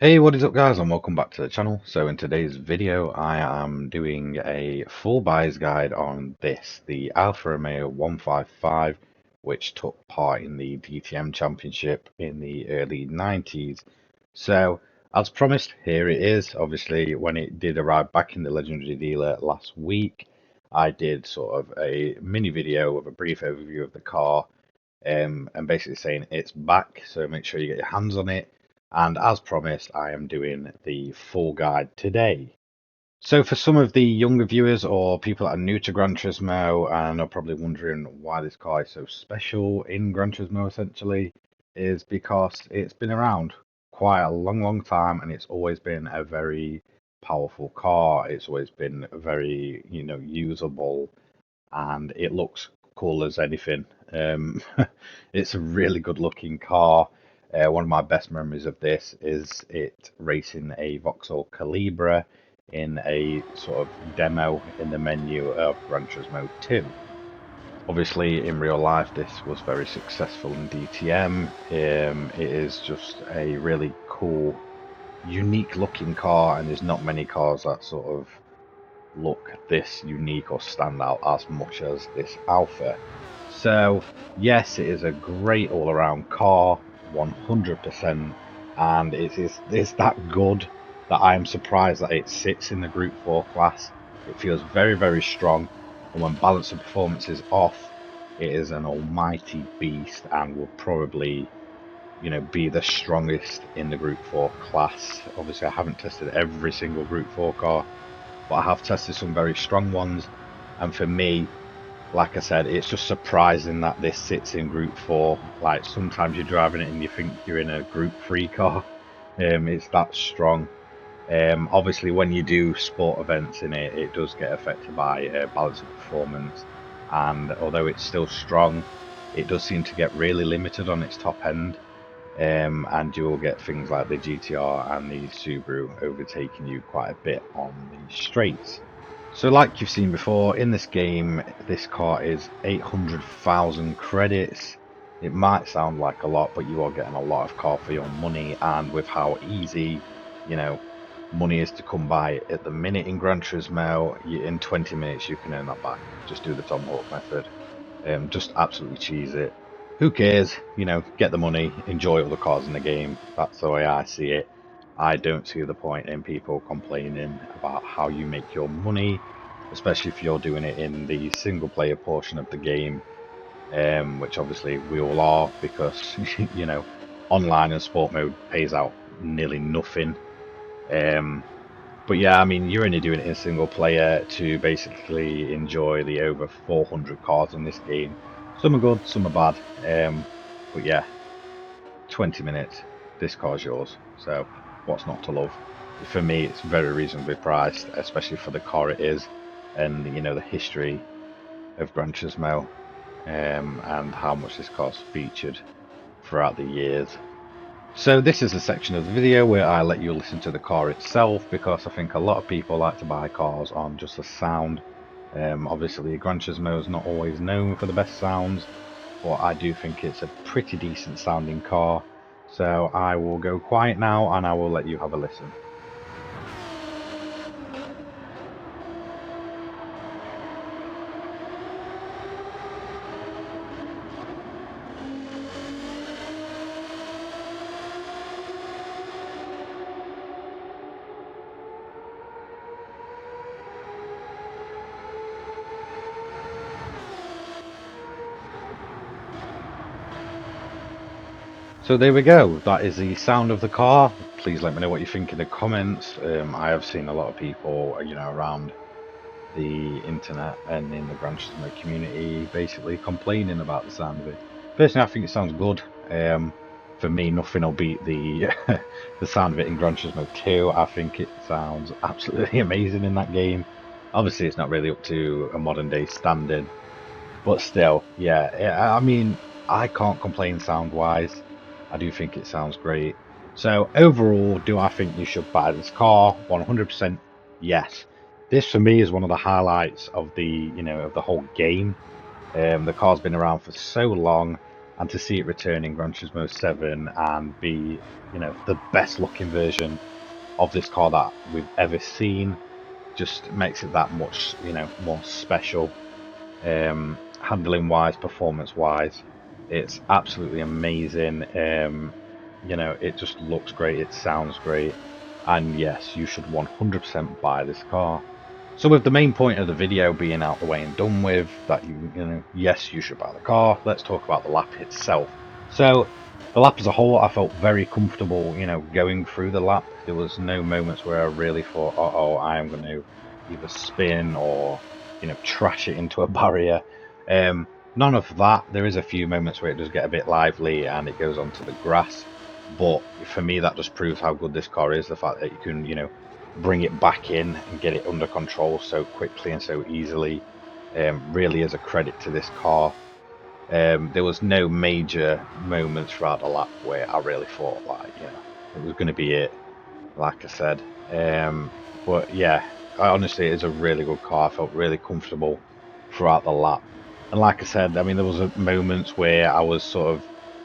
Hey, what is up guys, and welcome back to the channel. So in today's video I am doing a full buyer's guide on the Alfa Romeo 155, which took part in the DTM Championship in the early 90s. So as promised, here it is. Obviously when it did arrive back in the legendary dealer last week, I did sort of a mini video with a brief overview of the car, and basically saying it's back, so make sure you get your hands on it. And as promised, I am doing the full guide today. So for some of the younger viewers or people that are new to Gran Turismo and are probably wondering why this car is so special in Gran Turismo essentially, is because it's been around quite a long time and it's always been a very powerful car. It's always been very, usable, and it looks cool as anything. Um, it's a really good looking car. One of my best memories of this is it racing a Vauxhall Calibra in a sort of demo in the menu of Gran Turismo 2. Obviously, in real life, this was very successful in DTM. It is just a really cool, unique looking car, and there's not many cars that sort of look this unique or stand out as much as this Alpha. So yes, it is a great all-around car, 100%, and it's that good that I am surprised that it sits in the Group 4 class. It feels very strong, and when balance and performance is off, it is an almighty beast and will probably, be the strongest in the Group 4 class. Obviously, I haven't tested every single Group 4 car, but I have tested some very strong ones. And for me, like I said, it's just surprising that this sits in Group 4. Like sometimes you're driving it and you think you're in a Group 3 car. It's that strong. Obviously, when you do sport events in it, it does get affected by balance of performance. And although it's still strong, it does seem to get really limited on its top end. And you will get things like the GTR and the Subaru overtaking you quite a bit on the straights. So like you've seen before, in this game, this car is 800,000 credits. It might sound like a lot, but you are getting a lot of car for your money, and with how easy, you know, money is to come by at the minute in Gran Turismo, in 20 minutes you can earn that back. Just do the Tom Hawk method. Just absolutely cheese it. Who cares? Get the money, enjoy all the cars in the game. That's the way I see it. I don't see the point in people complaining about how you make your money, especially if you're doing it in the single player portion of the game, which obviously we all are because, online and sport mode pays out nearly nothing. Um, but yeah, I mean, you're only doing it in single player to basically enjoy the over 400 cars in this game. Some are good, some are bad. But yeah, 20 minutes, this car's yours. So what's not to love? For me, it's very reasonably priced, especially for the car it is, and the history of Gran Turismo, and how much this car's featured throughout the years. So this is a section of the video where I let you listen to the car itself, because I think a lot of people like to buy cars on just the sound. Obviously, Gran Turismo is not always known for the best sounds, but I do think it's a pretty decent sounding car. So I will go quiet now and I will let you have a listen. So there we go. That is the sound of the car. Please let me know what you think in the comments. I have seen a lot of people, around the internet and in the Gran Turismo community basically complaining about the sound of it. Personally, I think it sounds good. For me, nothing will beat the the sound of it in Gran Turismo 2. I think it sounds absolutely amazing in that game. Obviously, it's not really up to a modern day standard, but still, yeah. I mean, I can't complain sound wise. I do think it sounds great. So overall, do I think you should buy this car? 100% yes. This for me is one of the highlights of the, of the whole game. The car's been around for so long. and to see it return in Gran Turismo 7 and be, the best looking version of this car that we've ever seen just makes it that much, more special. Handling wise, performance wise, it's absolutely amazing. It just looks great, it sounds great, and yes, you should 100% buy this car. So with the main point of the video being out the way and done with, that yes, you should buy the car, let's talk about the lap itself. So the lap as a whole, I felt very comfortable, going through the lap. There was no moments where I really thought, oh, I am going to either spin or, trash it into a barrier. None of that. There is a few moments where it does get a bit lively and it goes onto the grass. But for me, that just proves how good this car is. The fact that you can, bring it back in and get it under control so quickly and so easily, really is a credit to this car. There was no major moments throughout the lap where I really thought, like, it was going to be it, like I said. But yeah, honestly, it's a really good car. I felt really comfortable throughout the lap. And like I said, I mean, there was moments where I was sort of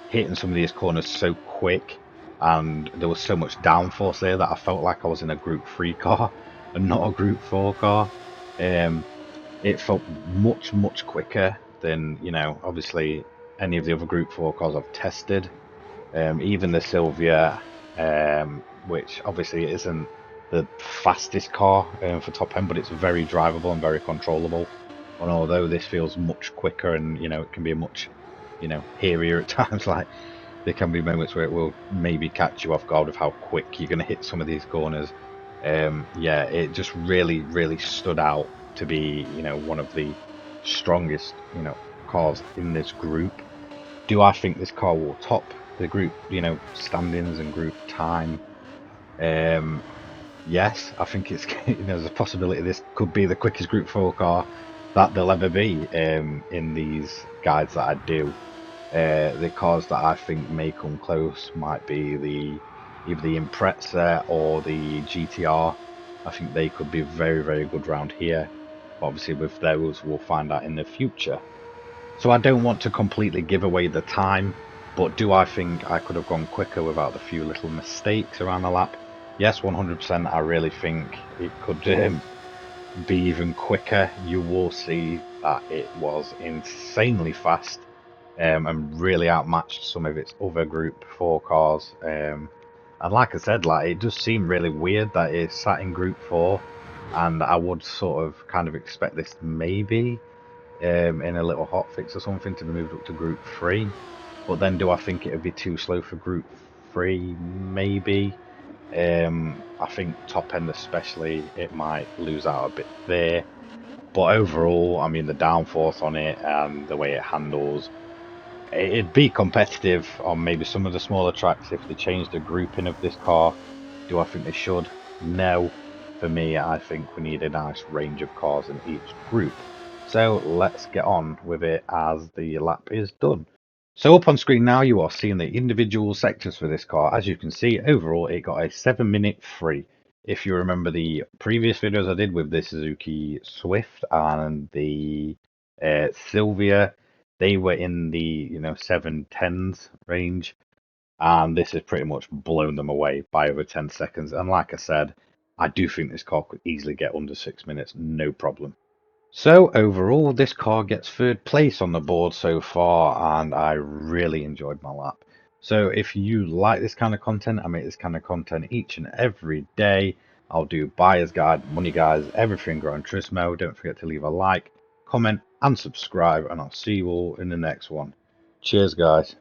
hitting some of these corners so quick, and there was so much downforce there that I felt like I was in a Group 3 car and not a Group 4 car. Um, it felt much, much quicker than, obviously any of the other Group 4 cars I've tested. Even the Sylvia, which obviously isn't the fastest car for top end, but it's very drivable and very controllable. And although this feels much quicker and, it can be a much, hairier at times, like there can be moments where it will maybe catch you off guard with how quick you're going to hit some of these corners. Yeah, it just really, really stood out to be, one of the strongest, cars in this group. Do I think this car will top the group, standings and group time? Um, yes, I think it's there's a possibility this could be the quickest Group 4 car that there'll ever be in these guides that I do. The cars that I think may come close might be either the Impreza or the GTR. I think they could be very, very good round here. Obviously, with those, we'll find out in the future. So I don't want to completely give away the time, but do I think I could have gone quicker without the few little mistakes around the lap? Yes, 100%. I really think it could be even quicker. You will see that it was insanely fast and really outmatched some of its other Group 4 cars. And like I said, like it does seem really weird that it sat in Group 4, and I would sort of kind of expect this maybe in a little hotfix or something to be moved up to Group 3. But then do I think it would be too slow for Group 3? Maybe. I think top end especially, it might lose out a bit there. But overall, I mean, the downforce on it and the way it handles, it'd be competitive on maybe some of the smaller tracks if they changed the grouping of this car. Do I think they should? No. For me, I think we need a nice range of cars in each group. So let's get on with it as the lap is done. So up on screen now you are seeing the individual sectors for this car. As you can see, overall it got a 7-minute free. If you remember the previous videos I did with the Suzuki Swift and the Sylvia, they were in the 7:10s range, and this has pretty much blown them away by over 10 seconds. And like I said, I do think this car could easily get under 6 minutes, no problem. So overall, this car gets third place on the board so far, and I really enjoyed my lap. So if you like this kind of content, I make this kind of content each and every day. I'll do buyer's guide, money guides, everything Gran Turismo. Don't forget to leave a like, comment, and subscribe, and I'll see you all in the next one. Cheers, guys.